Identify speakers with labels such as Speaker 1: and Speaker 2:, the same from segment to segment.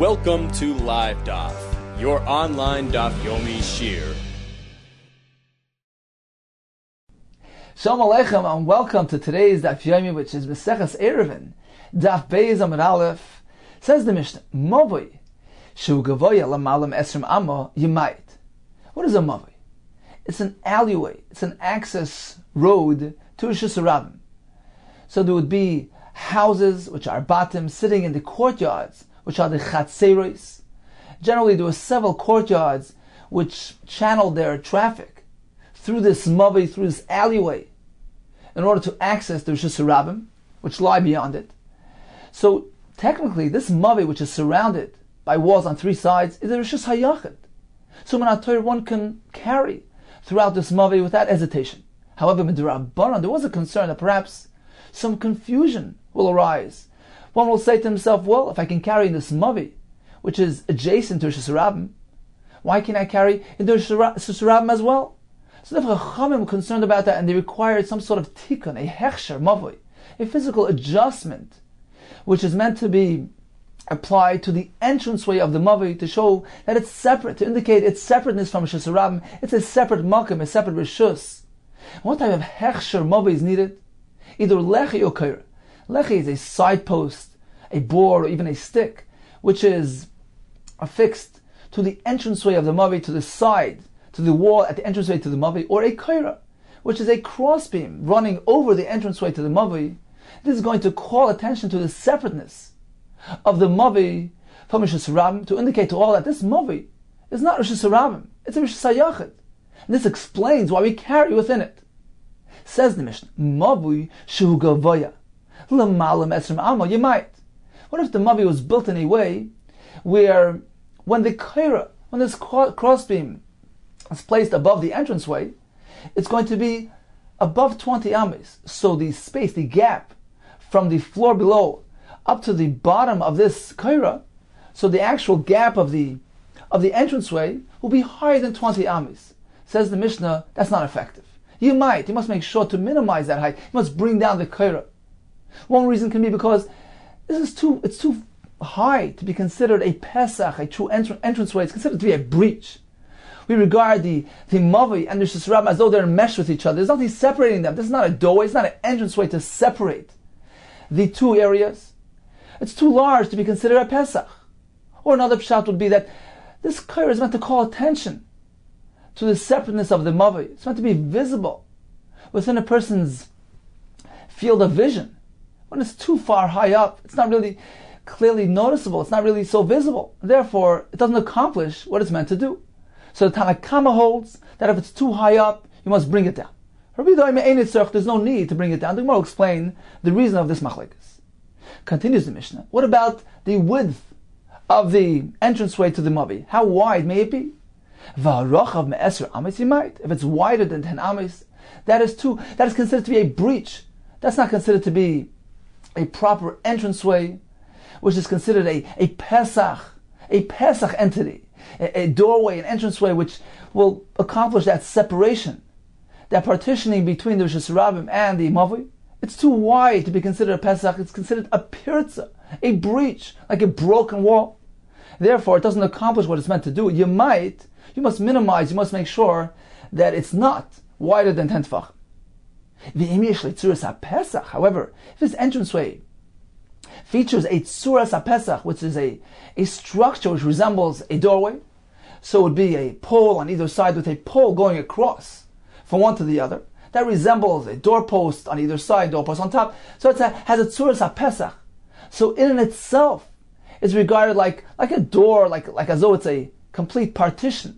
Speaker 1: Welcome to LIVEDAF, your online Daf Yomi Shiur.
Speaker 2: Shalom Aleichem and welcome to today's Daf Yomi, which is Meseches Eruvin, Daf Beis Amud Aleph. Says the Mishnah, Mavoi, Shu Gavoya Lamalam Esrim Amo Yemait. What is a Mavoi? It's an alleyway, it's an access road to Rishus Harabim. So there would be houses, which are batim, sitting in the courtyards, which are the chatzeros. Generally, there were several courtyards which channeled their traffic through this mavoi, through this alleyway, in order to access the Rishus Harabim, which lie beyond it. So, technically, this mavoi, which is surrounded by walls on three sides, is a Rishus Hayachid. So, one can carry throughout this mavoi without hesitation. However, Midrabanan, there was a concern that perhaps some confusion will arise. One will say to himself, well, if I can carry in this mavoi, which is adjacent to Rishus Harabim, why can't I carry in the Rishus Harabim as well? So the Chachamim were concerned about that, and they required some sort of tikkun, a hechsher mavoi, a physical adjustment, which is meant to be applied to the entranceway of the mavoi to show that it's separate, to indicate its separateness from Rishus Harabim. It's a separate makom, a separate rishus. What type of hechsher mavoi is needed? Either lechi or kaira. Lechi is a side post, a board, or even a stick, which is affixed to the entranceway of the mavoi, to the side, to the wall at the entranceway to the mavoi, or a kaira, which is a crossbeam running over the entranceway to the mavoi. This is going to call attention to the separateness of the mavoi from Rishus Harabim, to indicate to all that this mavoi is not Rishus Harabim, it's a Rishus Hayachid. And this explains why we carry within it. Says the Mishnah, Mavoi Shu Gavoya L'malam Esrim Amo Yemait. What if the mavoi was built in a way where when the kaira, when this crossbeam is placed above the entranceway, it's going to be above 20 ames. So the space, the gap from the floor below up to the bottom of this kaira, so the actual gap of the entranceway will be higher than 20 ames. Says the Mishnah, that's not effective. You must make sure to minimize that height. You must bring down the kaira. One reason can be because it's too high to be considered a Pesach, a true entranceway. It's considered to be a breach. We regard the mavoi and the Rishus Harabim as though they're enmeshed with each other. There's nothing separating them. This is not a doorway. It's not an entranceway to separate the two areas. It's too large to be considered a Pesach. Or another pshat would be that this kaira is meant to call attention to the separateness of the mavoi. It's meant to be visible within a person's field of vision. When it's too far high up, it's not really clearly noticeable. It's not really so visible. Therefore, it doesn't accomplish what it's meant to do. So the Tanna Kama holds that if it's too high up, you must bring it down. There's no need to bring it down. The Gemara will explain the reason of this machlekes. Continues the Mishnah. What about the width of the entranceway to the mavoi? How wide may it be? If it's wider than 10 ames, that is considered to be a breach. That's not considered to be a proper entranceway, which is considered a Pesach entity, a doorway, an entranceway which will accomplish that separation, that partitioning between the Rishus Harabim and the mavoi. It's too wide to be considered a Pesach. It's considered a pirza, a breach, like a broken wall. Therefore, it doesn't accomplish what it's meant to do. You must minimize, you must make sure that it's not wider than 10 tefach. However, if this entranceway features a tzuras HaPesach, which is a structure which resembles a doorway, so it would be a pole on either side with a pole going across from one to the other, that resembles a doorpost on either side, doorpost on top, so it has a tzuras HaPesach. So in itself is regarded like a door, like as though it's a complete partition.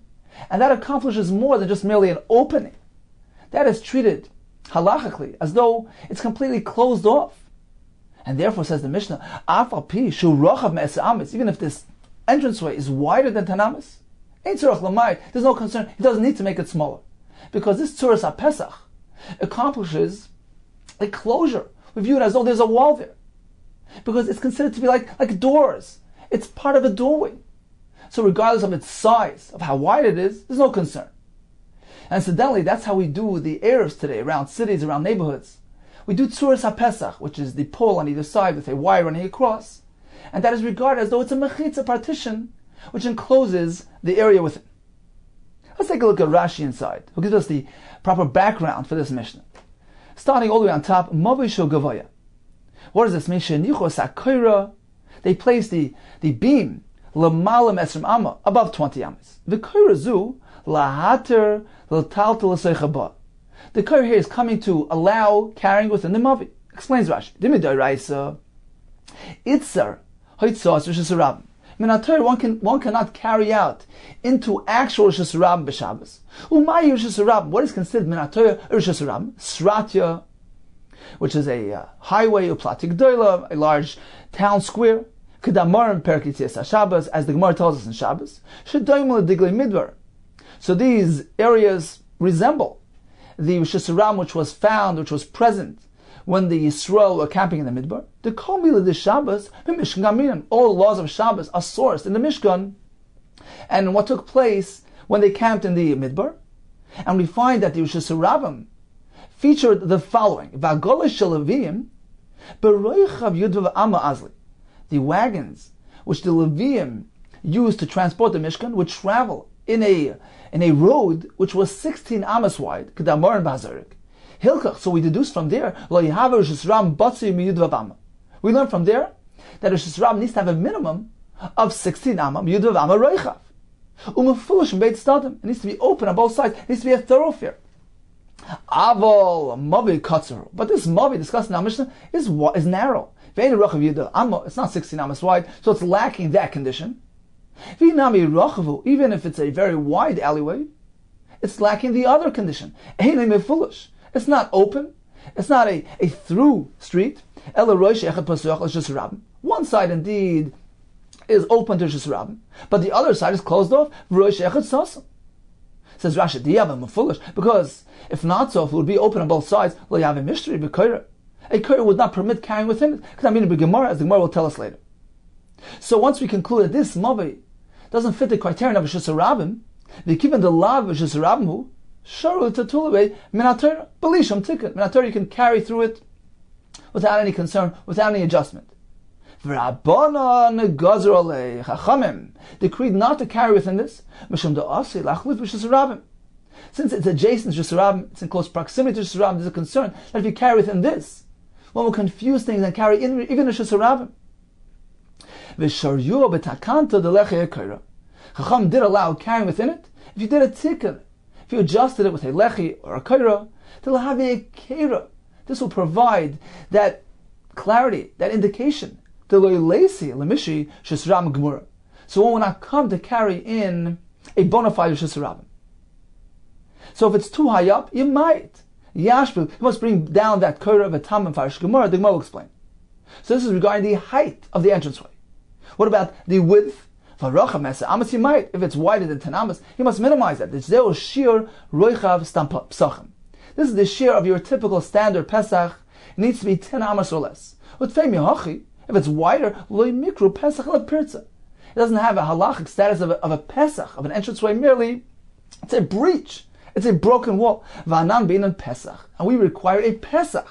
Speaker 2: And that accomplishes more than just merely an opening. That is treated halachically as though it's completely closed off. And therefore, says the Mishnah, even if this entranceway is wider than 10 ames, there's no concern. He doesn't need to make it smaller. Because this tzuras HaPesach accomplishes a closure. We view it as though there's a wall there. Because it's considered to be like doors. It's part of a doorway. So regardless of its size, of how wide it is, there's no concern. And incidentally, that's how we do the Eruvs today, around cities, around neighborhoods. We do tzuras HaPesach, which is the pole on either side with a wire running across. and that is regarded as though it's a mechitza partition which encloses the area within. Let's take a look at Rashi inside, who gives us the proper background for this Mishnah. Starting all the way on top, Mavoi Shel Gavoya. What does this mean? Shenichos HaKoira. They place the beam L'malam Esrim Amma, above 20 Amas. The Koira Zu Lahater L'taltal L'seichaba. The Koira here is coming to allow carrying within the Mavi. Explains Rashi. Dimidai Raisa Itzar Hoitzos Rishis Rabim. One cannot carry out into actual Rishis Rabim b'Shabbos. Umay Rishis Rabim. What is considered Minatoya Rishis Rabim? Sratya, which is a highway, Uplatik Doila, a large town square. Kedamar Perkitzias Shabbos, as the Gemara tells us in Shabbos. Shedoimel Diglei Midbar. So these areas resemble the Rishis Rabim which was found, which was present when the Yisrael were camping in the Midbar. The Kol Milah de Shabbos, Mishkan Gaminan. All the laws of Shabbos are sourced in the Mishkan. And what took place when they camped in the Midbar. And we find that the Rishis Rabim featured the following. V'agolish Shalavim, Beroichav Yudvav Amma Azli. The wagons which the Levium used to transport the Mishkan would travel in a road which was 16 amas wide. Kedamar and Bazarik. Hilkach. So we deduce from there, we learn from there that Rishis Rabim needs to have a minimum of 16 amma Yudvav Amma Reichav. Umefulish Beit Stadim. It needs to be open on both sides. It needs to be a thoroughfare. Avol Mavi Katzer. But this Mavi discussed in our Mishnah is narrow. It's not 16 amas wide, so it's lacking that condition. Even if it's a very wide alleyway, it's lacking the other condition. It's not open. It's not a through street. One side indeed is open to Rishis Rabim, but the other side is closed off. Says Rashi, foolish, because if not so, if it would be open on both sides, a Koira would not permit carrying within it. Because I mean, as the Gemara will tell us later. So once we conclude that this Mavi doesn't fit the criterion of Rishis Rabim, the given the law of Rishis Rabim, who Sharu Tatulaway Minator Belisham Tikkun. Minator you can carry through it without any concern, without any adjustment. Chachamim decreed not to carry within this. Since it's adjacent to Rishis Rabim, it's in close proximity to Rishis Rabim, there's a concern that if you carry within this, one will confuse things and carry in even Rishis Rabim. Chacham did allow carrying within it. If you did a tikkun, if you adjusted it with a lechi or a koira, this will provide that clarity, that indication. So one will not come to carry in a bona fide Rishis Rabim. So if it's too high up, you might. Yashbil, you must bring down that koira of a tam and farish gemara. The Gemara will explain. So this is regarding the height of the entranceway. What about the width? Amas you might. If it's wider than 10 amas, you must minimize that. This is Shiur roichav stam psachim. This is the shear of your typical standard Pesach. It needs to be 10 amas or less. If it's wider, loy mikru Pesach la pirza. It doesn't have a halachic status of a Pesach, of an entranceway merely. It's a breach. It's a broken wall. Va'anan beinan Pesach. And we require a Pesach,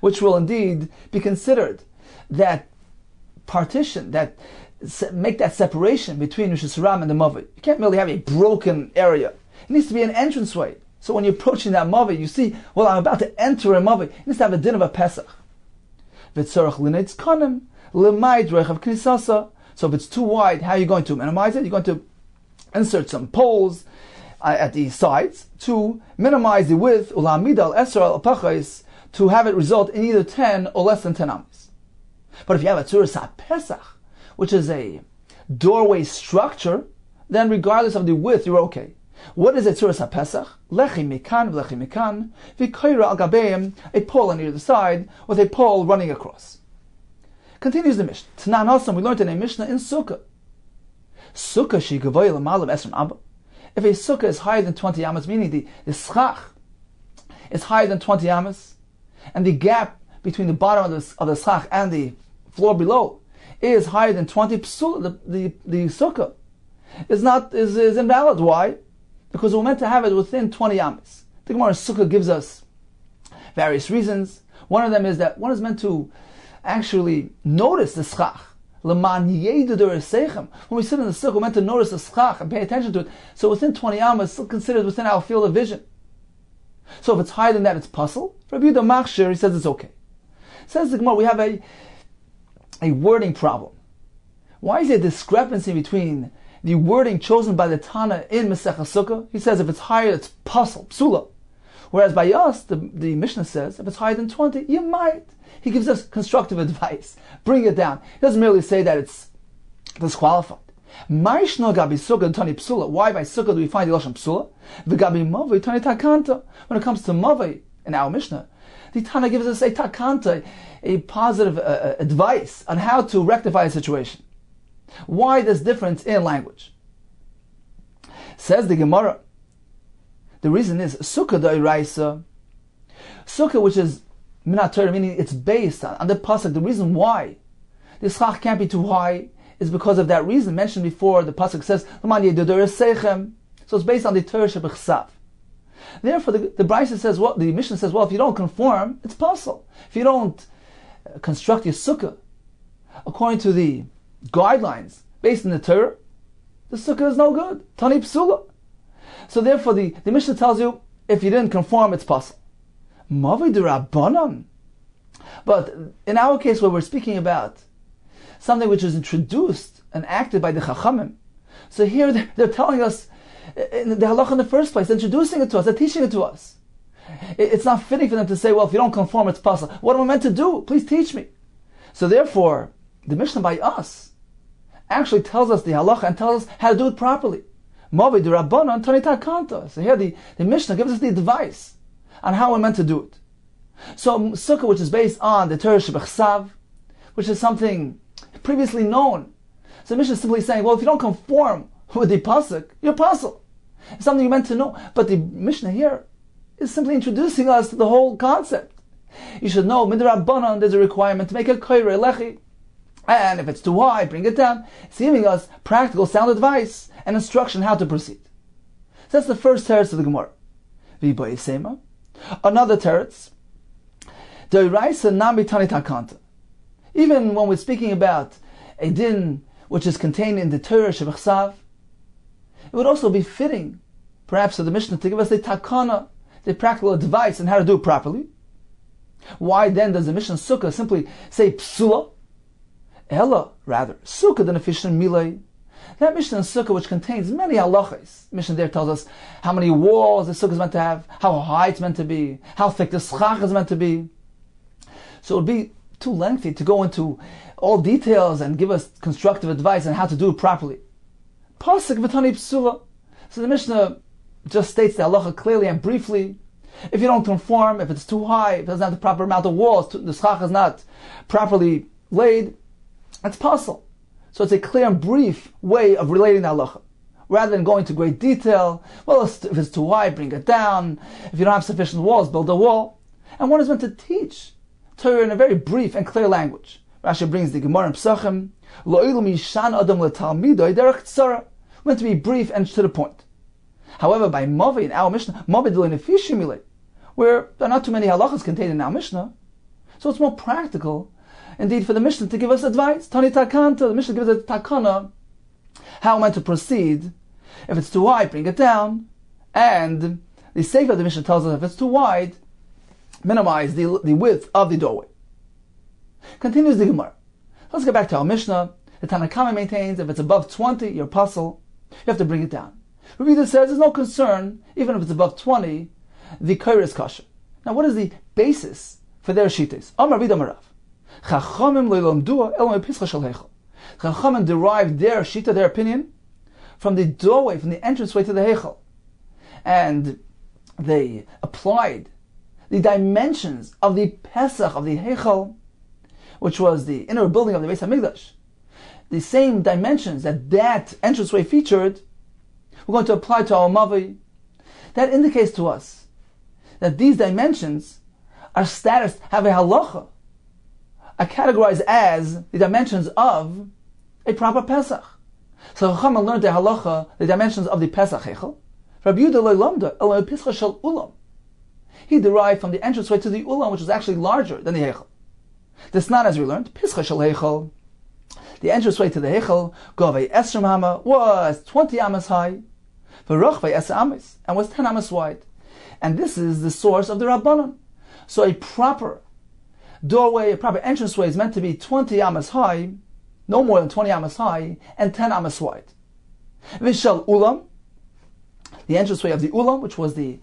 Speaker 2: which will indeed be considered that partition, that make that separation between Rishis Rabim and the Mavi. You can't merely have a broken area. It needs to be an entranceway. So when you're approaching that Mavi, you see, well, I'm about to enter a Mavi. It needs to have a din of a Pesach. So if it's too wide, how are you going to minimize it? You're going to insert some poles at the sides to minimize the width, to have it result in either 10 or less than 10 amas. But if you have a Tzuras Pesach, which is a doorway structure, then regardless of the width, you're okay. What is a Tzuras Pesach? Lechi mikan, v'lechi mikan, v'koira al gabeim, a pole on either side, with a pole running across. Continues the Mishnah. Tanan Hasam, we learned in a Mishnah in Sukkah. Sukkah she gavoy l'malam esrim abba. If a sukkah is higher than 20 amas, meaning the schach is higher than 20 amas, and the gap between the bottom of the schach and the floor below is higher than 20 psul, the sukkah is invalid. Why? Because we're meant to have it within 20 amas. The Gemara Sukkah gives us various reasons. One of them is that one is meant to actually notice the schach. When we sit in the sukkah, we're meant to notice the schach and pay attention to it. So within 20 amas, it's still considered within our field of vision. So if it's higher than that, it's puzzle. For Rabbi Yehuda Machshir, he says it's okay. Says the Gemara, we have a wording problem. Why is there a discrepancy between the wording chosen by the Tana in Masechah Sukkah? He says if it's higher, it's puzzle, psula. Whereas by us, the Mishnah says, if it's higher than 20, you might. He gives us constructive advice. Bring it down. He doesn't merely say that it's disqualified. Why by Sukkah do we find the Lashon Psula? When it comes to Mavai in our Mishnah, the Tana gives us a takanta, a positive advice on how to rectify a situation. Why this difference in language? Says the Gemara, the reason is Sukkah D'Oraisa. Sukkah, which is Minat Torah, meaning it's based on the pasuk. The reason why the schach can't be too high is because of that reason mentioned before. The pasuk says, so it's based on the Torah Shebechsav. Therefore, the Brisa says, well, the Mishnah says, well, if you don't conform, it's puzzle. If you don't construct your sukkah according to the guidelines based on the Torah, the sukkah is no good. Tani psula. So therefore, the Mishnah tells you, if you didn't conform, it's puzzle. Mavi d'Rabbanan. But in our case, where we're speaking about something which is introduced and acted by the Chachamim, so here they're telling us in the halakha in the first place, introducing it to us, they're teaching it to us. It's not fitting for them to say, well, if you don't conform, it's puzzle. What am I meant to do? Please teach me. So therefore, the Mishnah by us actually tells us the halakha and tells us how to do it properly. Mavi d'Rabbanan Tani Takanta. So here the Mishnah gives us the advice on how we're meant to do it. So sukkah, which is based on the Torah Shebechsav, which is something previously known. So the Mishnah is simply saying, well, if you don't conform with the pasuk, you're puzzle. It's something you're meant to know. But the Mishnah here is simply introducing us to the whole concept. You should know, midrabbanan, there's a requirement to make a koire lechi. And if it's too high, bring it down. It's giving us practical, sound advice and instruction how to proceed. So that's the first teretz of the Gemara. V'bayisema. Another teretz. D'oraisa nami tani takanta. Even when we're speaking about a din which is contained in the Torah Shebechsav, it would also be fitting, perhaps, for the Mishnah to give us the takana, the practical advice on how to do it properly. Why then does the Mishnah Sukkah simply say psula? Ella, rather, Sukkah than a fish and milay. That Mishnah Sukkah, which contains many halachas, Mishnah there tells us how many walls the Sukkah is meant to have, how high it's meant to be, how thick the schach is meant to be. So it would be too lengthy to go into all details and give us constructive advice on how to do it properly. Pasuk v'tani psula. So the Mishnah just states the halacha clearly and briefly. If you don't conform, if it's too high, if it doesn't have the proper amount of walls, the schach is not properly laid, it's puzzle. So it's a clear and brief way of relating the halacha. Rather than going into great detail, well, if it's too high, bring it down. If you don't have sufficient walls, build a wall. And one is meant to teach Torah in a very brief and clear language. Rashi brings the Gemara in Pesachim, Lo'ilu mishan adam letalmidoi derech tzara. Meant to be brief and to the point. However, by Mavi in our Mishnah, Mavi d'lo nefishimile, where there are not too many halachas contained in our Mishnah, so it's more practical, indeed, for the Mishnah to give us advice. Tani takanta, the Mishnah gives us a takana, how we're meant to proceed. If it's too high, bring it down. And the Sefer of the Mishnah tells us if it's too wide, minimize the width of the doorway. Continues the Gemara. Let's get back to our Mishnah. The Tanakama maintains if it's above 20, you're puzzle, you have to bring it down. Ravida says there's no concern, even if it's above 20, the kair is kosher. Now what is the basis for their shites? Amar Ravida Marav. Chachamim le'lamdua elam epischa shel heichal. Chachamim derived their shita, their opinion, from the doorway, from the entranceway to the heichal. And they applied the dimensions of the Pesach of the heichal, which was the inner building of the Beis HaMikdash. The same dimensions that entranceway featured, we're going to apply to our Mavi. That indicates to us that these dimensions are status, have a halacha, are categorized as the dimensions of a proper Pesach. So Chachamim learned the halacha, the dimensions of the Pesach heichal. Rabbi Yehuda lo lamda ela pischa shel ulam. He derived from the entranceway to the ulam, which is actually larger than the heichal. This not as we learned, Pischa Shel Heichal. The entranceway to the Heichal, Govei Esrim Hama, was 20 amas high, V'rochvei Esa amas, and was 10 amas wide. And this is the source of the Rabbanon. So a proper doorway, a proper entranceway is meant to be 20 amas high, no more than 20 amas high, and 10 amas wide. Vishal Ulam, the entranceway of the Ulam, which was the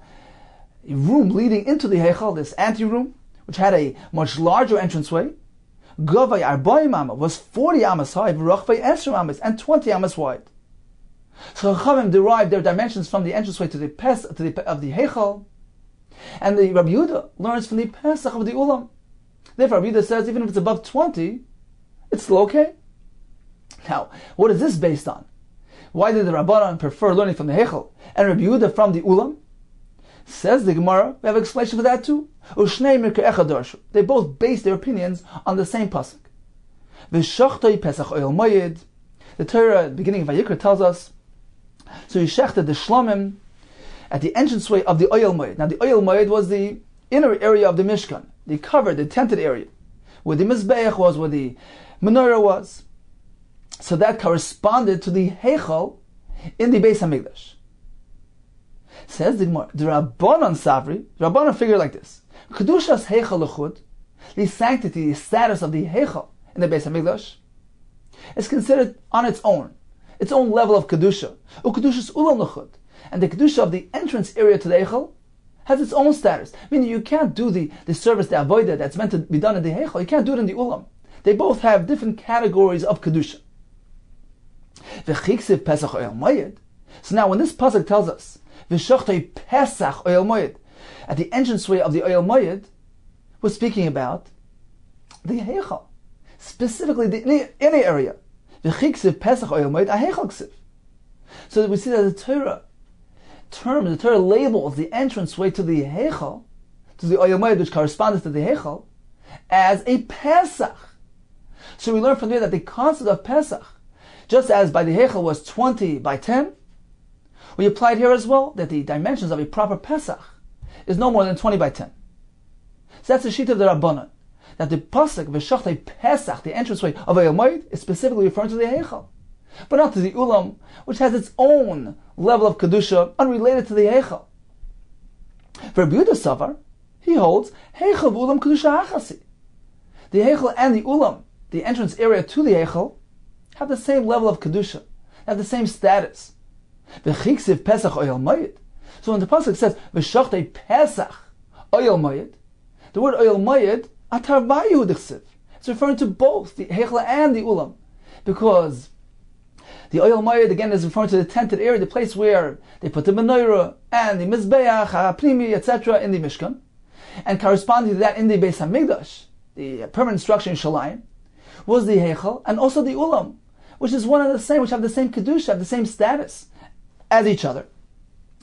Speaker 2: room leading into the Heichal, this ante-room, which had a much larger entranceway, Govay Arba'im Amma was 40 amas high, V'rochvei Esrim amas, and 20 amas wide. So Chachamim derived their dimensions from the entranceway to the of the Heichal, and the Rabbi Yehuda learns from the Pesach of the Ulam. Therefore, Rabbi Yehuda says even if it's above 20, it's still okay. Now, what is this based on? Why did the Rabbanan prefer learning from the Heichal and Rabbi Yehuda from the Ulam? Says the Gemara, we have an explanation for that too. They both base their opinions on the same pasuk. The Torah at the beginning of Vayikra tells us, so he shechted the Shlomim at the entranceway of the Oyel Moed. Now the Oyel Moed was the inner area of the Mishkan, the covered, the tented area, where the Mizbeach was, where the Menorah was. So that corresponded to the Heichal in the Beis HaMikdash. Says the Gemara, the Rabbanon Savri, the Rabbanon figure like this: Kedushas Heichal Lechud, the sanctity, the status of the Heichal in the Beis HaMikdash, is considered on its own level of Kedusha. Ukedushas Ulam Lechud, and the Kedusha of the entrance area to the Heichal has its own status. Meaning you can't do the service, the avodah that's meant to be done in the Heichal, you can't do it in the Ulam. They both have different categories of Kedusha. V'chiksiv Pesach Oyel Moed. So now when this pasuk tells us V'shochtei Pesach Oyel Moed, at the entranceway of the Oyel Moed, we're speaking about the Heichal, specifically the inner area. V'chiksiv Pesach Oyel Moed Heichal Ksiv. So we see that the Torah labels the entranceway to the Heichal, to the Oyel Moed, which corresponds to the Heichal, as a Pesach. So we learn from there that the concept of Pesach, just as by the Heichal was 20 by 10, we applied here as well that the dimensions of a proper Pesach is no more than 20 by 10. So that's the sheet of the Rabbanan, that the pasuk V'shochtei Pesach, the entranceway of Oyel Moed, is specifically referring to the Heichal, but not to the Ulam, which has its own level of Kedusha unrelated to the Heichal. For Rabbi Yehuda Savar, he holds Heichal Ulam Kedusha Achasi. The Heichal and the Ulam, the entrance area to the Heichal, have the same level of Kedusha, have the same status. V'chiksiv Pesach Oyel Moed. So when the pasuk says V'shochtei Pesach Oyel Moed, the word Oyel Moed Atarvayu Dichsiv. It's referring to both the Heichal and the Ulam, because the Oyel Moed again is referring to the tented area, the place where they put the Menorah and the Mizbeach, HaPnimi, etc. in the Mishkan, and corresponding to that in the Beis HaMikdash, the permanent structure in Shalayim, was the Heichal and also the Ulam, which is one and the same, which have the same Kedusha, have the same status as each other.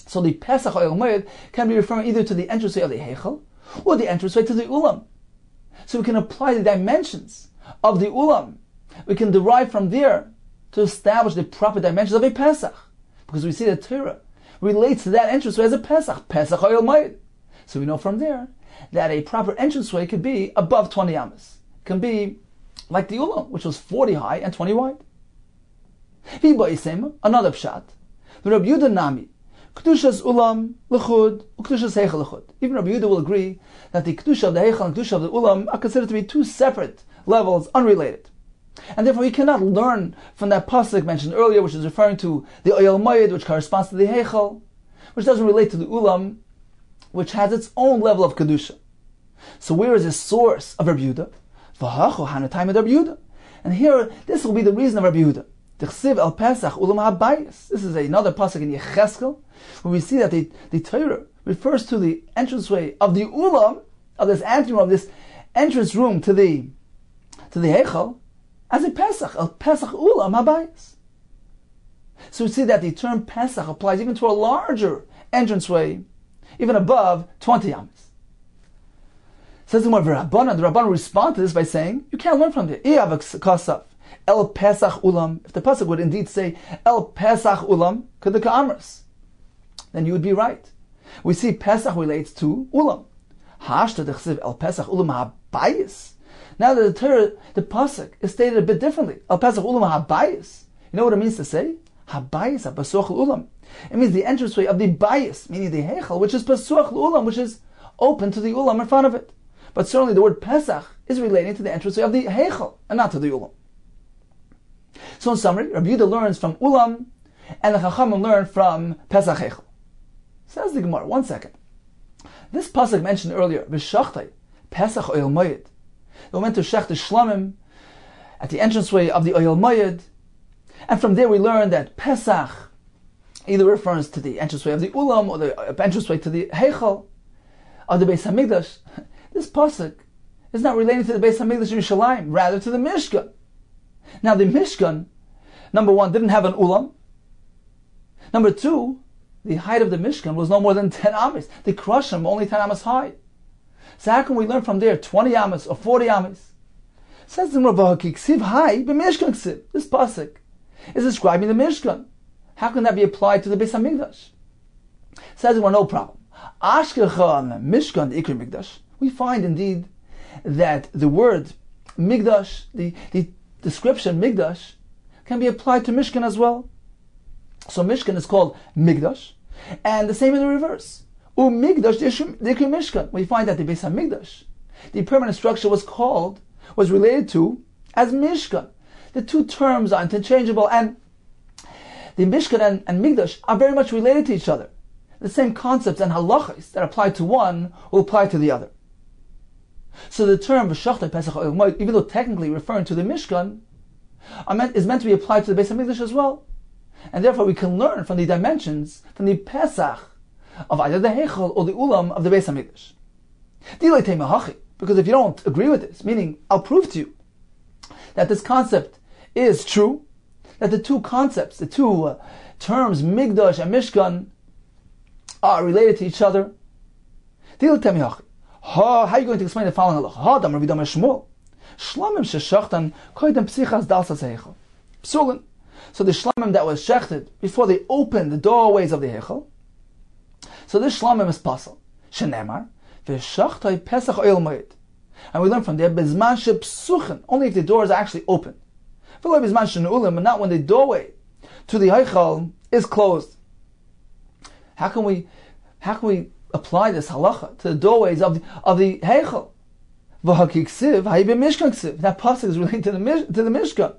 Speaker 2: So the Pesach Oyel Moed can be referring either to the entranceway of the Heichal or the entranceway to the Ulam. So we can apply the dimensions of the Ulam. We can derive from there to establish the proper dimensions of a Pesach, because we see that Torah relates to that entranceway as a Pesach, Pesach Oyel Moed. So we know from there that a proper entranceway could be above 20 amas. It can be like the Ulam, which was 40 high and 20 wide. Another pshat. The Rabbi Yehuda Nami, Kedushas Ulam Lechud, Kedushas Heichal Lechud. Even Rabbi Yehuda will agree that the Kedusha of the Heichal and Kedusha of the Ulam are considered to be two separate levels, unrelated. And therefore he cannot learn from that pasuk mentioned earlier, which is referring to the Oyel Moed, which corresponds to the Heichal, which doesn't relate to the Ulam, which has its own level of Kedusha. So where is the source of Rabbi Yehuda? V'hacho hanatayim of Rabbi Yehuda. And here, this will be the reason of Rabbi Yehuda. Tichsiv el Pesach ulam habayis. This is another pasuk in Yecheskel, where we see that the Torah refers to the entranceway of the Ulam, of this anteroom, of this entrance room to the Heichal, as a Pesach, el Pesach ulam habayis. So we see that the term Pesach applies even to a larger entranceway, even above 20 amas. Says the Rabbanan respond to this by saying, you can't learn from there. El Pesach Ulam. If the pasuk would indeed say El Pesach Ulam, Kedeka Amras, then you would be right. We see Pesach relates to Ulam. Hashta dechsiv El Pesach Ulam habayis. Now that the Torah, the pasuk is stated a bit differently. Al Pesach Ulam HaBayis. You know what it means to say? HaBayis HaBasuach Ulam. It means the entranceway of the bayis, meaning the heichal, which is Pasuach Ulam, which is open to the Ulam in front of it. But certainly the word Pesach is relating to the entranceway of the heichal and not to the Ulam. So in summary, Rabbi Yehuda learns from Ulam and the Chachamim learn from Pesach Heichal. Says the Gemara, 1 second. This pasuk mentioned earlier, V'shachtai, Pesach Oyel Moed. They went to Shech the Shlamim at the entranceway of the Oyel Moed, and from there we learned that Pesach either refers to the entranceway of the Ulam or the entranceway to the Heichal of the Beis Hamikdash. This pasuk is not related to the Beis Hamikdash in Yerushalayim, rather to the Mishkan. Now the Mishkan, number one, didn't have an Ulam. Number two, the height of the Mishkan was no more than 10 amas. The Krushim only 10 amas high. So how can we learn from there 20 amas or 40 amas? Says the Gemara, Ksiv Hai b'Mishkan Ksiv. This pasuk is describing the Mishkan. How can that be applied to the Beis Hamikdash? Says the Gemara, no problem. Ashkechan Mishkan the Ikri Mikdash. We find indeed that the word Mikdash, the description Mikdash, can be applied to Mishkan as well. So Mishkan is called Mikdash, and the same in the reverse. Mikdash the Ikri Mishkan. We find that the Beis Hamikdash, the permanent structure, was related to as Mishkan. The two terms are interchangeable, and the Mishkan and Mikdash are very much related to each other. The same concepts and halachas that apply to one will apply to the other. So the term V'shachtai Pesach Oyel Moed, even though technically referring to the Mishkan, is meant to be applied to the Beis Hamikdash as well. And therefore we can learn from the dimensions, from the Pesach of either the Heichal or the Ulam of the Beis Hamikdash. Because if you don't agree with this, meaning I'll prove to you that this concept is true, that the two concepts, the two terms Migdash and Mishkan are related to each other. How are you going to explain the following halacha? So the shlamim that was shechted before they opened the doorways of the heichal, so this shlamim is pasal. Shenemar v'shachtai pesach oyel moed, and we learn from there bezman shepsuchen, only if the doors are actually open. V'lo bezman shenulim, and not when the doorway to the heichal is closed. How can we apply this halacha to the doorways of the heichal? V'hakiksiv hayi b'mishkan ksiv. That pasuk is related to the mishkan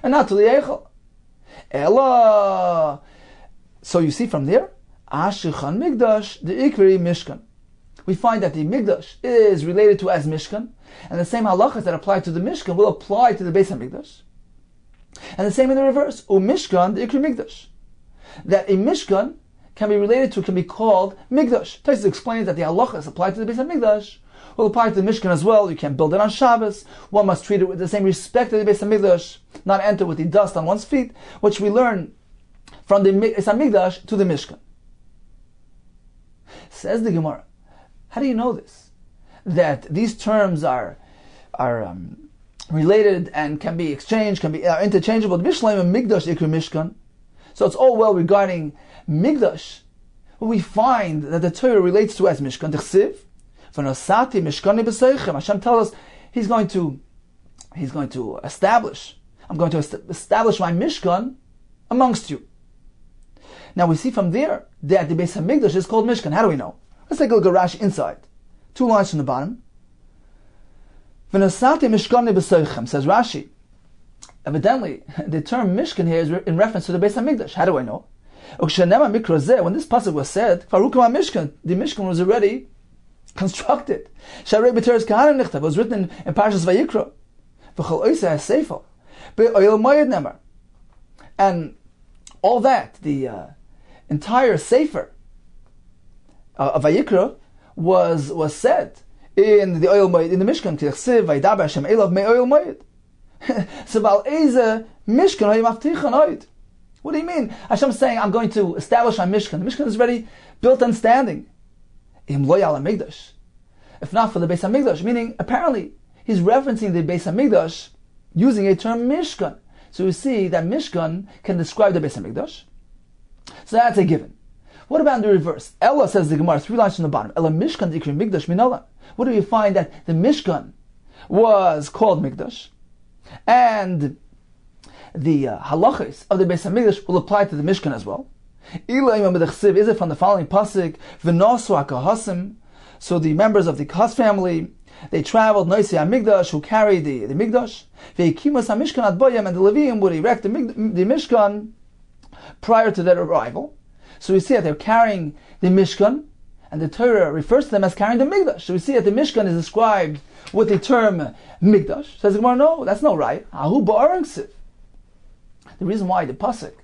Speaker 2: and not to the heichal. Ella. So you see from there, Ashichan Migdash, the Ikri Mishkan. We find that the Migdash is related to as Mishkan, and the same halachas that apply to the Mishkan will apply to the Beis Hamikdash. And the same in the reverse, Mishkan, the Ikri Migdash. That a Mishkan can be called Migdash. Tosfos explains that the halachas applied to the Beis Hamikdash will apply to the Mishkan as well. You can't build it on Shabbos. One must treat it with the same respect as the Beis Hamikdash, not enter with the dust on one's feet, which we learn from the Beis Hamikdash to the Mishkan. Says the Gemara, how do you know this? That these terms are related and can be exchanged, can be interchangeable. Mishleim and Migdash Ikri Mishkan. So it's all well regarding Migdash. We find that the Torah relates to as Mishkan. T'chsiv v'nosati Mishkani b'seichem. Hashem tells us He's going to establish. I'm going to establish my Mishkan amongst you. Now we see from there that the Beis Hamikdash is called Mishkan. How do we know? Let's take a look at Rashi inside. 2 lines from the bottom. V'nosati Mishkani b'seichem, says Rashi. Evidently, the term Mishkan here is in reference to the Beis Hamikdash. How do I know? When this pasuk was said, the Mishkan was already constructed. It was written in Parshas Vayikra. And all that, the entire Sefer of Vayikra was said in the Oyel Moed, in the Mishkan. What do you mean? Hashem's saying, I'm going to establish my Mishkan. The Mishkan is already built and standing. If not for the Beis Hamikdash, meaning apparently he's referencing the Beis Hamikdash using a term Mishkan. So you see that Mishkan can describe the Beis Hamikdash. So that's a given. What about in the reverse? Ella, says the Gemara, 3 lines from the bottom. Ella Mishkan Ikri Mikdash Minola. What do we find that the Mishkan was called Mikdash, and the halachos of the Beis Hamikdash will apply to the Mishkan as well. Is it from the following pasuk? V'nosu hakahasim. So the members of the Kahas family, they traveled Noisei HaMikdash, who carried the Mikdash. Ve'kimus HaMishkan Adboyim, and the Leviim would erect the Mishkan prior to their arrival. So we see that they're carrying the Mishkan, and the Torah refers to them as carrying the Mikdash. So we see that the Mishkan is described with the term Mikdash. Says the Gemara, no, that's not right. Ahu ba'arang siv. The reason why the pasuk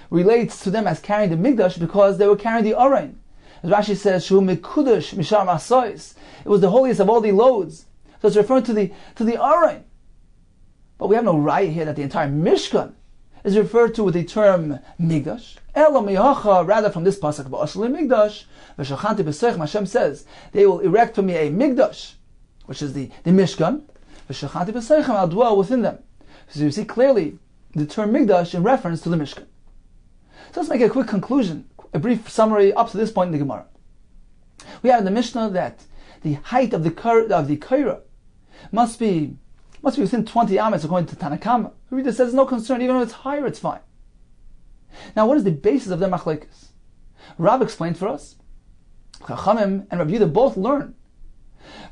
Speaker 2: relates to them as carrying the Mikdash because they were carrying the Aron. As Rashi says, Shu mikudash mishar masais. It was the holiest of all the loads. So it's referring to the Aron. But we have no right here that the entire Mishkan is referred to with the term Mikdash. Ela miyacha, rather from this pasuk about Ashli Mikdash, v'shachanti b'seichem, Hashem says, they will erect for me a Mikdash, which is the Mishkan. V'shachanti b'seichem, I'll dwell within them. So you see clearly the term Mikdash in reference to the Mishkan. So let's make a quick conclusion, a brief summary up to this point in the Gemara. We have in the Mishnah that the height of the Kaira must be within 20 amas according to Tanakama. The reader says no concern, even if it's higher, it's fine. Now, what is the basis of their machlekes? Rav explained for us. Chachamim and Rabbi Yehuda both learn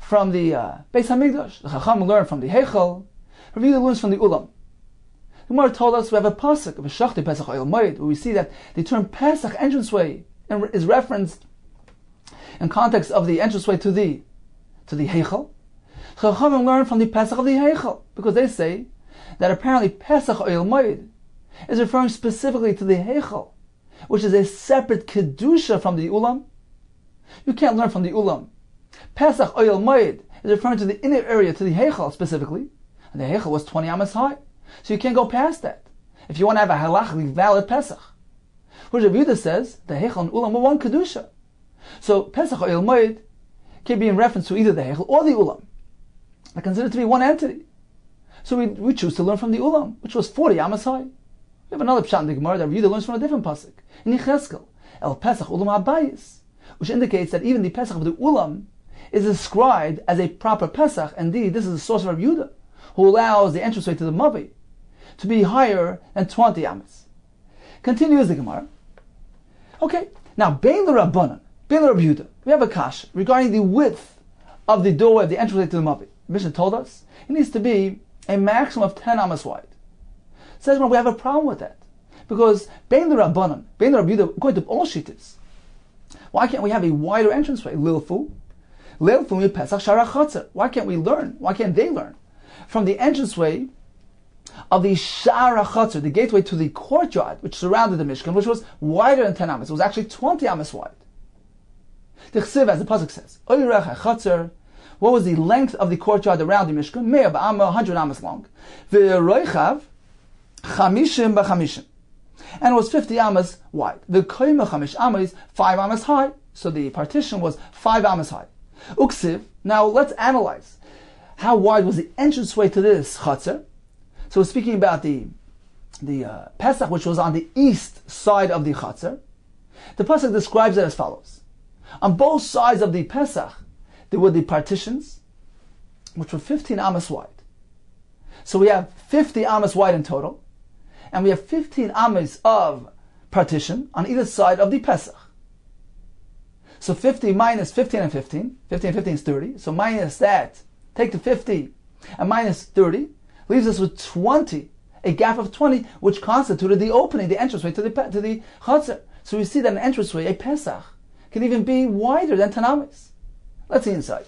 Speaker 2: from the Beis Hamikdash. The Chachamim learn from the Heichal. Rabbi Yehuda learns from the Ulam. The Gemara told us we have a pasuk of a Shachti Pesach Oil Moed, where we see that the term Pesach entranceway is referenced in context of the entranceway to the Heichal. Chachamim learn from the Pesach of the Heichal because they say that apparently Pesach Oil Moed is referring specifically to the Heichal, which is a separate kedusha from the Ulam. You can't learn from the Ulam. Pesach Oil Moed is referring to the inner area, to the Heichal specifically, and the Heichal was 20 amas high. So you can't go past that if you want to have a halachically valid Pesach. Whereas Rabbi Yehuda says the Heichal and Ulam are one kedusha. So Pesach Oil Moed can be in reference to either the Heichal or the Ulam. They're considered to be one entity. So we choose to learn from the Ulam, which was 40 amas high. We have another pshat in the Gemara that Rabbi Yehuda learns from a different pasuk in Yecheskel, El Pesach Ulam Habayis, which indicates that even the Pesach of the Ulam is described as a proper Pesach. Indeed, this is the source of Rabbi Yehuda, who allows the entranceway to the Mavi to be higher than 20 amas. Continues the Gemara. Okay, now Bein l'Rabbanan, Bein l'Rabbi Yehuda, we have a kash regarding the width of the doorway of the entranceway to the Mavi. The Mishnah told us it needs to be a maximum of 10 amas wide. Says we have a problem with that because Bein l'Rabbanan, Bein l'Rabbi Yehuda, according to all shittas, why can't we have a wider entranceway? Leilfu mi Pesach Shara Chatzar. Why can't we learn? Why can't they learn from the entranceway of the Shara Chatzar, the gateway to the courtyard which surrounded the Mishkan, which was wider than 10 amas? It was actually 20 amas wide. The Chsiv, as the pasuk says, Oirech HaChatzar. What was the length of the courtyard around the Mishkan? 100 amas long. V'roichav chamishim b'chamishim. And it was 50 amas wide. The koima chamish amas, 5 amas high. So the partition was 5 amas high. Uksiv. Now let's analyze. How wide was the entranceway to this chatzar? So we're speaking about the Pesach, which was on the east side of the chatzar. The pasuk describes it as follows. On both sides of the Pesach, there were the partitions, which were 15 amas wide. So we have 50 amas wide in total, and we have 15 amas of partition on either side of the Pesach. So 50 minus 15 and 15, 15 and 15 is 30, so minus that, take the 50 and minus 30, leaves us with 20, a gap of 20, which constituted the opening, the entranceway to the chatzar. So we see that an entranceway, a Pesach, can even be wider than 10 amas. Let's see inside.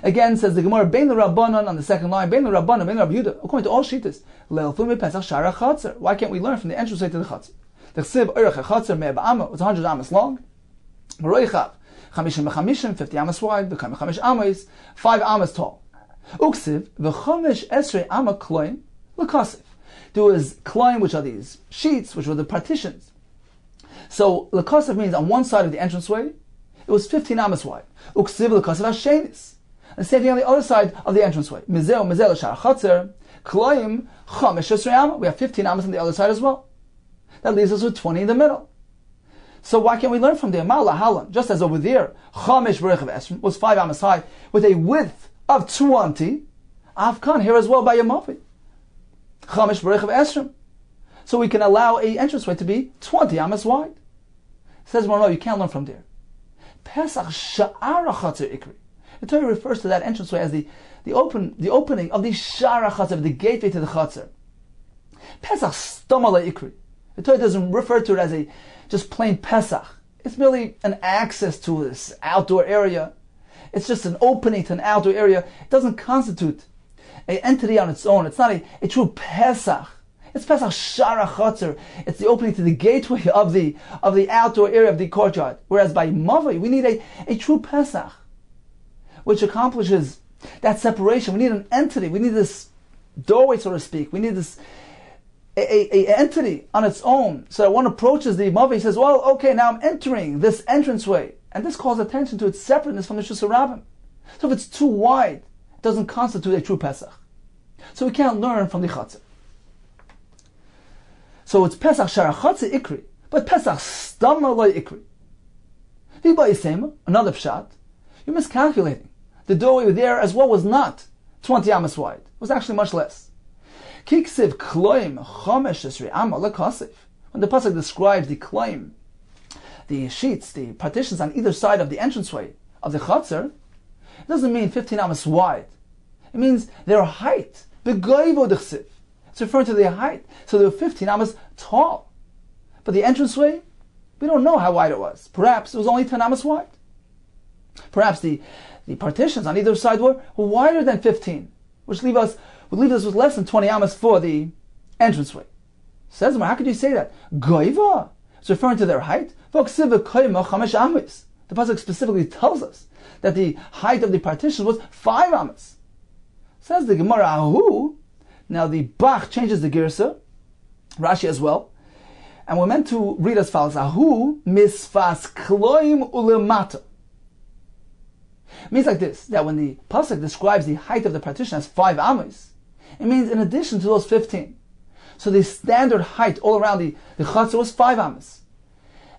Speaker 2: Again, says the Gemara, Bein l'Rabbanan on the second line, Bein l'Rabbanan, Bein l'Rabbi Yehuda, according to all shittas, Leilfu mi Pesach Shara Chatzar. Why can't we learn from the entranceway to the chatzar? The Chsiv Oirech HaChatzar Me'eh Ba'ama was 100 amas long. Roichav chamishim b'chamishim, 50 amas wide, v'chamish chamish amas, 5 amas tall. Uksiv v'chamish esrei ama kloim l'kasif. There was kloim, which are these sheets, which were the partitions. So l'kasif means on one side of the entranceway, it was 15 amas wide. Uksiv l'kasif hashenis. And same thing on the other side of the entranceway. Mizel l'shar chatzar, kloim chamish esrei ama. We have 15 amas on the other side as well. That leaves us with 20 in the middle. So why can't we learn from there? Ma'ala halan, just as over there, Chamish Berechav Esrim was 5 amas high with a width of 20, Afkan here as well by a Mavi. Chamish Berechav Esrim. So we can allow a entranceway to be 20 amas wide. Says no, you can't learn from there. Pesach Sha'ara Chatzar Ikri. The Torah refers to that entranceway as the opening of the Sha'ara Chatzar, the gateway to the Chatzar. Pesach Stamala Ikri. The Torah doesn't refer to it as a just plain Pesach. It's merely an access to this outdoor area. It's just an opening to an outdoor area. It doesn't constitute an entity on its own. It's not a true Pesach. It's Pesach Shara Chatzar. It's the opening to the gateway of the outdoor area of the courtyard. Whereas by Mavi, we need a true Pesach, which accomplishes that separation. We need an entity. We need this doorway, so to speak. We need this a entity on its own. So that one approaches the Mavi, he says, well, okay, now I'm entering this entranceway. And this calls attention to its separateness from the Shus Rabbim. So if it's too wide, it doesn't constitute a true Pesach. So we can't learn from the Chatzar. So it's Pesach Shara Chatzar Ikri, but Pesach Stama Lo Ikri. Viba Yisema, another pshat, you're miscalculating. The doorway there as well was not 20 amas wide. It was actually much less. Kiksiv Kloim Chomesh Esri Amma Lekasiv. When the pasuk describes the Kloim, the sheets, the partitions on either side of the entranceway of the Chatzar, it doesn't mean 15 amas wide. It means their height. Begoivo Dechsiv. It's referring to their height. So they were 15 amas tall. But the entranceway, we don't know how wide it was. Perhaps it was only 10 amas wide. Perhaps the partitions on either side were wider than 15, which would leave us with less than 20 amas for the entranceway. Says, how could you say that? Goiva. It's referring to their height. The pasuk specifically tells us that the height of the partition was 5 amas. Says the Gemara, Ahu. Now the Bach changes the Girsa, Rashi as well, and we're meant to read as follows: Ahu misfas kloim ulemata. Means like this, that when the pasuk describes the height of the partition as 5 amas, it means in addition to those 15. So the standard height all around the chatzar was 5 amas.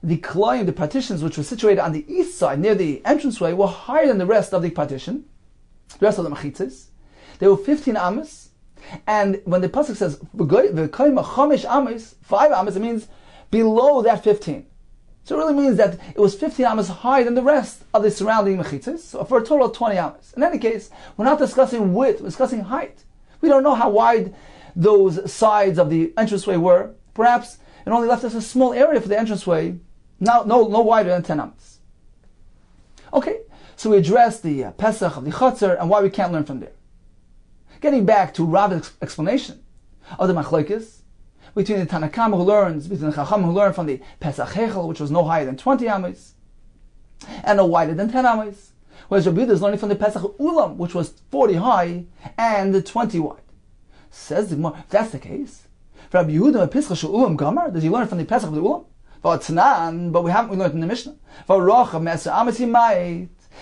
Speaker 2: The kloim, the partitions which were situated on the east side near the entranceway, were higher than the rest of the partition, the rest of the mechitzas. They were 15 amas. And when the pasuk says chomesh amas, 5 amas, it means below that 15. So it really means that it was 15 amas higher than the rest of the surrounding mechitzas, so for a total of 20 amas. In any case, we're not discussing width, we're discussing height. We don't know how wide those sides of the entranceway were. Perhaps it only left us a small area for the entranceway, no wider than 10 amas. Okay, so we addressed the Pesach of the Chatzar and why we can't learn from there. Getting back to Rav's explanation of the machlokes between the Tanakama who learns, between the Chacham who learned from the Pesach Hechel, which was no higher than 20 amas, and no wider than 10 amas, whereas Rabbi Yehuda is learning from the Pesach Ulam, which was 40 high and 20 wide. Says the Gemara, if that's the case, for Rabbi Yehuda, Pesach Ulam Gamar, does he learn from the Pesach of the Ulam? But we learned in the Mishnah.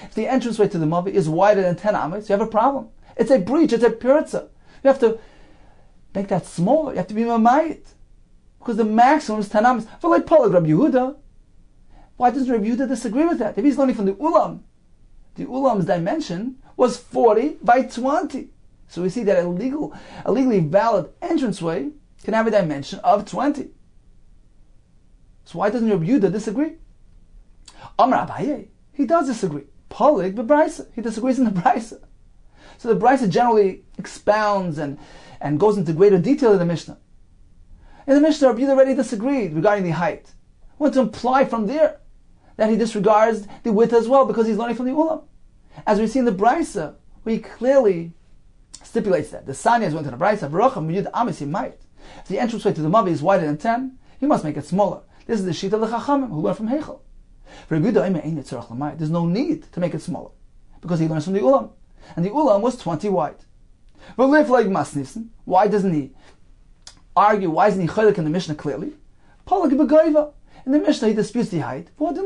Speaker 2: If the entranceway to the Mavi is wider than 10 amas, you have a problem. It's a breach, it's a piritza. You have to make that smaller. You have to be mamayit. Because the maximum is 10 amas. For like Polag Rabbi Yehuda, why doesn't Rabbi Yehuda disagree with that? If he's learning from the Ulam's dimension was 40 by 20. So we see that a legally valid entranceway can have a dimension of 20. So why doesn't Rabbi Yehuda disagree? Amar Abaye, he does disagree. Polag b'Braisa, he disagrees in the Braisa. So the Braisa generally expounds and goes into greater detail in the Mishnah. In the Mishnah, Rabbi Yehuda already disagreed regarding the height. I want to imply from there that he disregards the width as well because he's learning from the Ulam. As we see in the Braisa, where he clearly stipulates that. The Sanyas went to the Braisa, if the entranceway to the Mavi is wider than 10, he must make it smaller. This is the sheet of the Chachamim who learn from Hechel. For Rabbi Yehuda, there's no need to make it smaller because he learns from the Ulam. And the Ulam was 20 wide. Why doesn't he argue? Why isn't he chaylik in the Mishnah clearly? In the Mishnah he disputes the height. And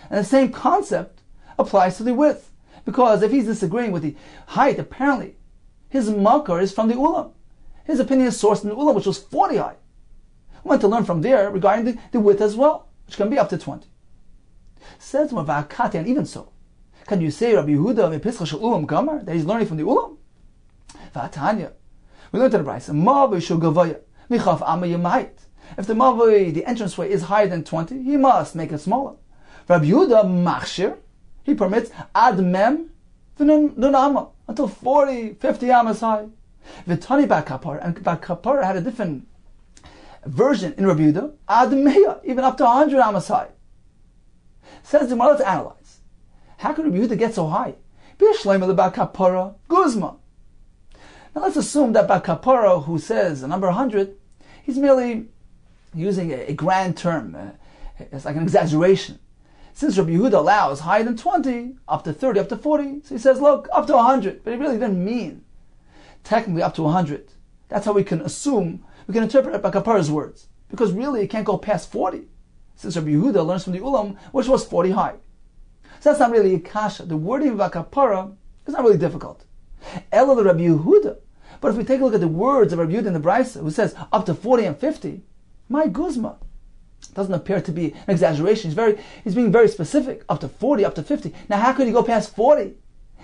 Speaker 2: the same concept applies to the width. Because if he's disagreeing with the height, apparently his makar is from the Ulam. His opinion is sourced in the Ulam, which was 40 high. I want to learn from there regarding the width as well, which can be up to 20. Says Mavakati, and even so, Can you say Rabbi Yehuda mepischa shel ulam gamar, that he's learning from the ulam? V'atanya, we learned in the Brayso, mavoi shel gavaya michaf amma yemait. If the mavoi, the entranceway, is higher than 20, he must make it smaller. Rabbi Yehuda machshir, he permits ad mem v'nun amma, until 40, 50 amas high. V'tani bar kapara, and bar kapara had a different version in Rabbi Yehuda, ad meya, even up to 100 amas high. Says the Gemara, let's analyze. How could Rabbi Yehuda get so high? B'shleima le bar kapara guzma. Now let's assume that bar kapara, who says a number 100, he's merely using a grand term. It's like an exaggeration. Since Rabbi Yehuda allows higher than 20, up to 30, up to 40, so he says, look, up to 100. But he really didn't mean technically up to 100. That's how we can assume, we can interpret bar kapara's words. Because really it can't go past 40. Since Rabbi Yehuda learns from the ulam, which was 40 high. So that's not really a kasha. The wording of bar kapara is not really difficult. Ela the Rabbi Yehuda. But if we take a look at the words of Rabbi Yehuda in the Brayso, who says up to 40 and 50, my guzma, doesn't appear to be an exaggeration. He's being very specific. Up to 40, up to 50. Now how could he go past 40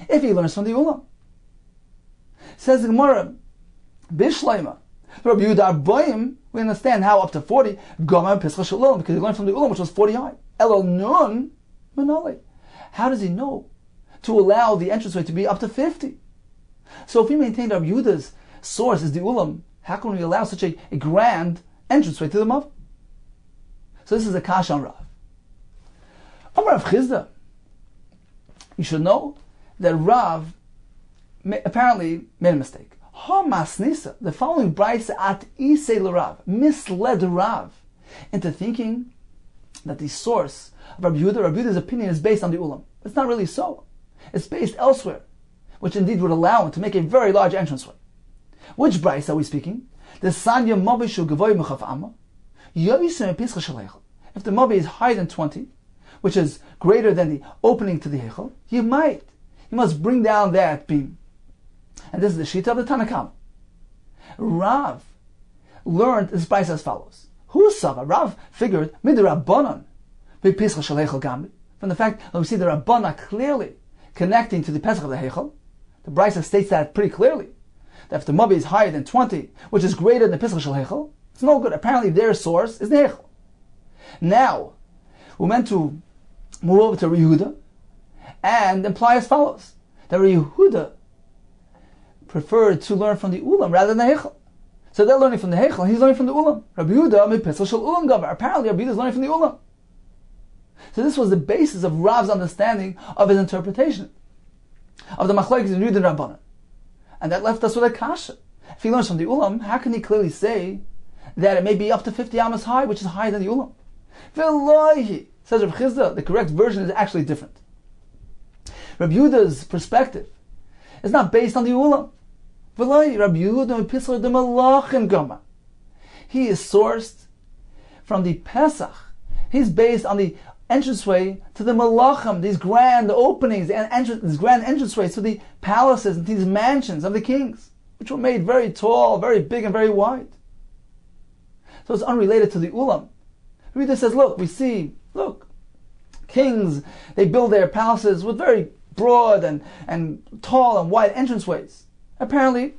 Speaker 2: if he learns from the ulam? Says the Gemara, Bishleima, Rabbi Yehuda Arboim, we understand how up to 40, Gomar Pischa Shalom, because he learned from the ulam, which was 40 high. Elol Nun Manali. How does he know to allow the entranceway to be up to 50? So if we maintain Rabbi Yehuda's source is the ulam, how can we allow such a grand entranceway to the mav? So this is a kasha on Rav. Amar Rav Chizda. You should know that Rav apparently made a mistake. Ha masnisa, the following brayse at isei l'Rav, misled Rav into thinking that the source of Rabbi Yehuda's opinion is based on the ulam. It's not really so. It's based elsewhere, which indeed would allow him to make a very large entranceway. Which brayse are we speaking? The sanya mavishu gavoy mechaf amma. If the mavi is higher than 20, which is greater than the opening to the hechel, you must bring down that beam. And this is the shita of the Tanakam. Rav learned this price as follows. Who saw? Rav figured midrabbanan b'pischa shel hechel gamri. From the fact that we see the Rabbana clearly connecting to the pesach of the hechel, the Brayso states that pretty clearly. That if the mavi is higher than 20, which is greater than the pesach shel hechel, it's no good. Apparently their source is the hechel. Now, we're meant to move over to Rabbi Yehuda and imply as follows. That Rabbi Yehuda preferred to learn from the ulam rather than the hechel. So they're learning from the hechel, and he's learning from the ulam. Rabbi Yehuda mipisel shel ulam gavar. Apparently Rabbi Yehuda is learning from the ulam. So this was the basis of Rav's understanding of his interpretation of the machlokes in Yud and Rabbanan. And that left us with a kasha. If he learns from the ulam, how can he clearly say that it may be up to 50 amas high, which is higher than the ulam? V'loihi, says Rav Chizda, the correct version is actually different. Rabbi Yehuda's perspective is not based on the ulam. V'loihi, Rabbi Yehuda mipisla de malachim gama. He is sourced from the Pesach. He's based on the entranceway to the malachim, these grand openings, these grand entranceways to the palaces and these mansions of the kings, which were made very tall, very big, and very wide. So it's unrelated to the ulam. The reader says, look, kings, they build their palaces with very broad and tall and wide entranceways. Apparently,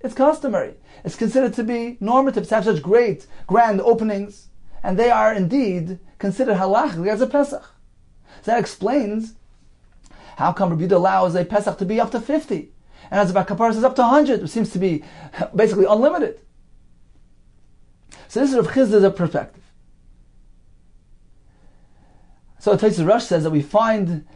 Speaker 2: it's customary. It's considered to be normative to have such great, grand openings, and they are indeed considered halachically as a Pesach. So that explains how come Rabbi Yehuda allows a Pesach to be up to 50, and as the bar kapara says up to 100, which seems to be basically unlimited. So this is Rav Chizda's perspective. So Tosfos Rosh says that we find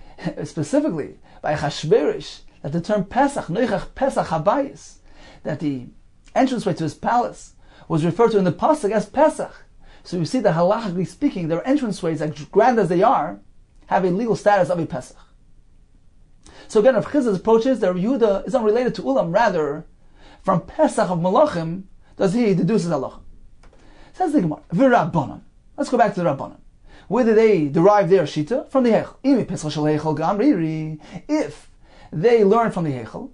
Speaker 2: specifically by Chashverish that the term Pesach, Noichach Pesach Habayis, that the entranceway to his palace was referred to in the pasuk as Pesach. So you see that halachically speaking, their entranceways, as grand as they are, have a legal status of a Pesach. So again, Rav Chizda's approach is that Yehuda is unrelated to ulam, rather from Pesach of Malachim does he deduce his halacha. Says the Gemara, V'Rabbanan. Let's go back to the Rabbanan. Where did they derive their shita? From the Hechel. If they learn from the Hechel,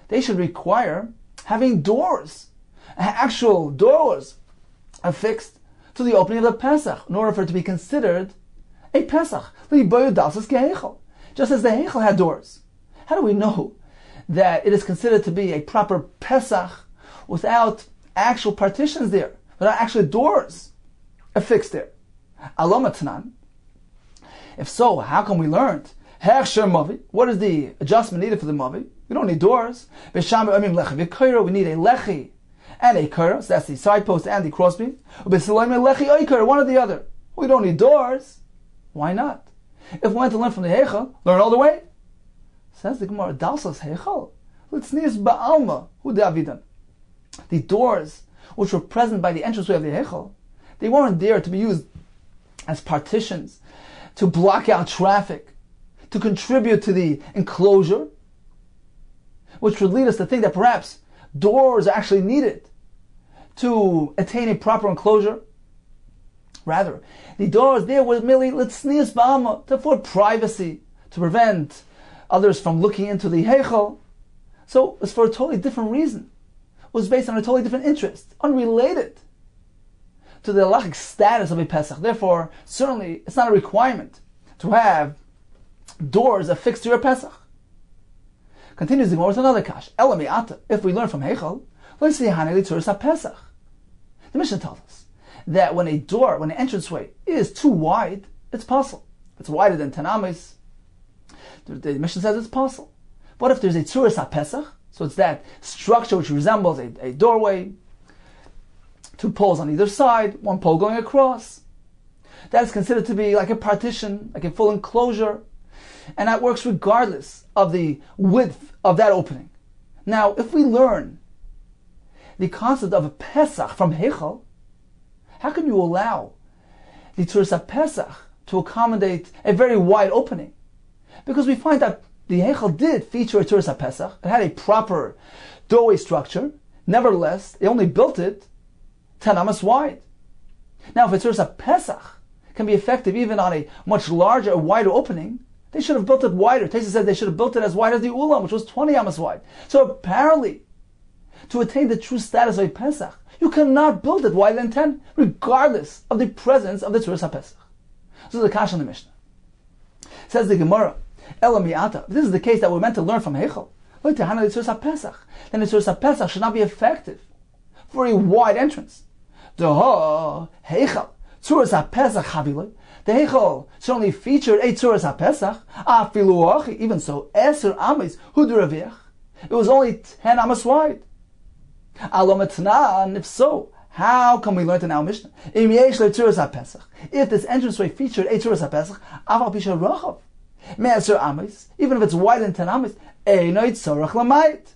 Speaker 2: they should require having doors, actual doors affixed to the opening of the Pesach, in order for it to be considered a Pesach. Just as the Heichal had doors. How do we know that it is considered to be a proper Pesach without actual partitions there, without actually doors affixed there? Aloma Tanan. If so, how come we learned? Hechsher Mavi. What is the adjustment needed for the Mavi? We don't need doors. We need a lechi and a kara, so that's the side post and the crossbeam. One or the other. We don't need doors. Why not? If we want to learn from the Heichal, learn all the way. Says the Gemara, Dalsas Heichal. Let's sneeze ba'alma. Hu Davidan. The doors which were present by the entranceway of the Heichal, they weren't there to be used as partitions, to block out traffic, to contribute to the enclosure, which would lead us to think that perhaps doors are actually needed to attain a proper enclosure. Rather, the doors there were merely litznius ba'alma, to afford privacy, to prevent others from looking into the Heichal. So it was for a totally different reason. It was based on a totally different interest, unrelated to the halachic status of a Pesach. Therefore, certainly it's not a requirement to have doors affixed to your Pesach. Continues the Gemara with another kash. If we learn from Heichal, let's see Pesach. The Mishnah tells us that when a door, when an entranceway is too wide, it's possible. If it's wider than 10 ames, the Mishnah says it's possible. What if there's a tzuras Pesach? So it's that structure which resembles a doorway, two poles on either side, one pole going across. That is considered to be like a partition, like a full enclosure, and that works regardless of the width of that opening. Now, if we learn the concept of a Pesach from Heichal, how can you allow the tzuras Pesach to accommodate a very wide opening? Because we find that the Heichal did feature a tzuras Pesach. It had a proper doorway structure. Nevertheless, they only built it 10 amas wide. Now, if a tzuras Pesach can be effective even on a much larger, wider opening, they should have built it wider. Taisa says they should have built it as wide as the Ulam, which was 20 amas wide. So apparently, to attain the true status of a Pesach, you cannot build it wider than 10, regardless of the presence of the tzuras Pesach. This is the Kash on the Mishnah. Says the Gemara, if this is the case that we're meant to learn from Heichal, then the tzuras Pesach should not be effective for a wide entrance. The Heichal, tzuras Pesach Chaviloi, the Heichal certainly featured a tzuras Pesach, even so, Eser Ames Huduraviach, it was only 10 amas wide. Alometnan, if so, how can we learn in our Mishnah? If this entranceway featured a tzuras Pesach, aval pisha rachav, me'eser ames, even if it's wider than 10 ames, einoi tzorach lamayit.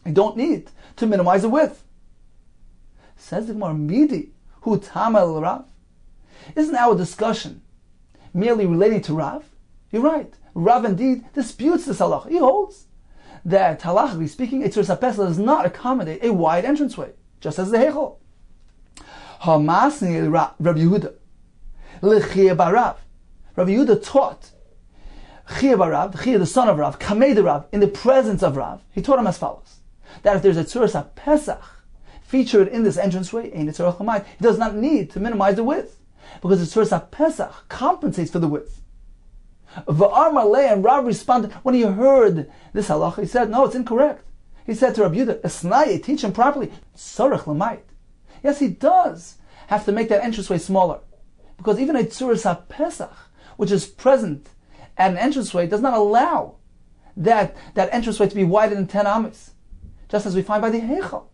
Speaker 2: You don't need to minimize the width. Says the Gemara, midi hu tamal Rav. Isn't our discussion merely relating to Rav? You're right. Rav indeed disputes this halacha. He holds that, halachically speaking, a tzuras Pesach does not accommodate a wide entranceway, just as the Heichal. Hamasni Rav Yehuda, l'chiyah barav. Rav Yehuda taught Chiyah barav, Chiyah the son of Rav, Kamei the Rav, in the presence of Rav. He taught him as follows: that if there's a tzuras Pesach featured in this entranceway, ein tzorach lamayit, he does not need to minimize the width, because the tzuras Pesach compensates for the width. V'ar malei, and Rav responded when he heard this halacha. He said, "No, it's incorrect." He said to Rabbi Yehuda, "Esnai, teach him properly. Tzorach lamayit." Yes, he does have to make that entranceway smaller, because even a tzuras Pesach, which is present at an entranceway, does not allow that entranceway to be wider than 10 ames, just as we find by the Heichal,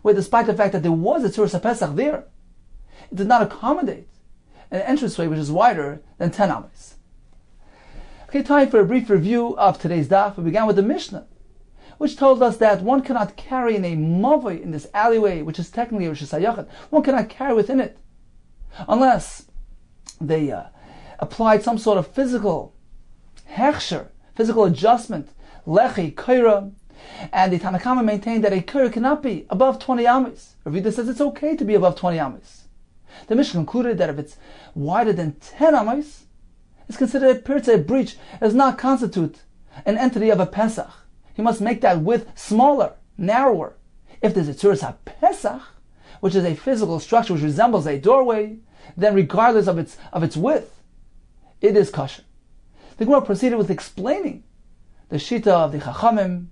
Speaker 2: where despite the fact that there was a tzuras Pesach there, it did not accommodate an entranceway which is wider than 10 ames. Okay, time for a brief review of today's daf. We began with the Mishnah, which told us that one cannot carry in a mavoi, in this alleyway, which is technically Rosh Hashanah, one cannot carry within it, unless they applied some sort of physical hechsher, physical adjustment, lechi, kaira, and the Tanakama maintained that a kaira cannot be above 20 ames. Rav Yehuda says it's okay to be above 20 ames. The Mishnah concluded that if it's wider than 10 ames, it's considered a pirtzeh, a breach. It does not constitute an entity of a Pesach. He must make that width smaller, narrower. If there's a tzuras Pesach, which is a physical structure which resembles a doorway, then regardless of its width, it is kosher. The Gemara proceeded with explaining the Shita of the Chachamim,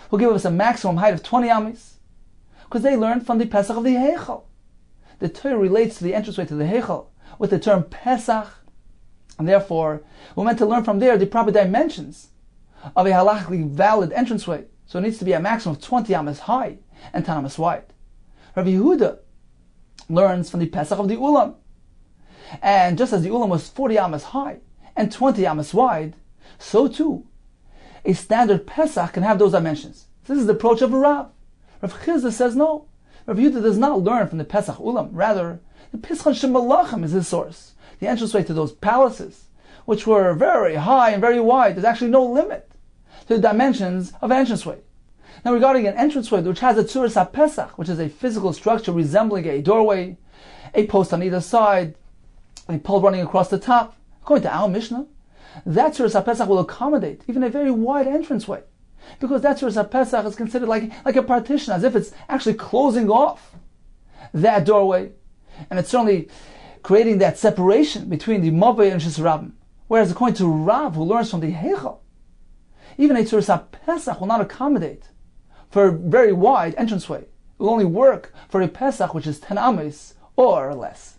Speaker 2: who give us a maximum height of 20 amis, because they learned from the Pesach of the Heichal. The Torah relates to the entranceway to the Heichal with the term Pesach, and therefore we're meant to learn from there the proper dimensions of a halachically valid entranceway. So it needs to be a maximum of 20 amas high and 10 amas wide. Rabbi Yehuda learns from the Pesach of the Ulam. And just as the Ulam was 40 amas high and 20 amas wide, so too a standard Pesach can have those dimensions. This is the approach of a Rav. Rav Chizda says no. Rav Yehuda does not learn from the Pesach Ulam. Rather, the Pischon Shemalachim is his source. The entranceway to those palaces, which were very high and very wide. There's actually no limit to the dimensions of an entranceway. Now, regarding an entranceway which has a Tzuras HaPesach, which is a physical structure resembling a doorway, a post on either side, a pole running across the top, according to our Mishnah, that Tzuras HaPesach will accommodate even a very wide entranceway, because that Tzuras HaPesach is considered like a partition, as if it's actually closing off that doorway, and it's certainly creating that separation between the Mavei and Shis Rabbim. Whereas according to Rav, who learns from the Heichal, even a Tzuras HaPesach will not accommodate for a very wide entranceway. It will only work for a Pesach which is 10 ames or less.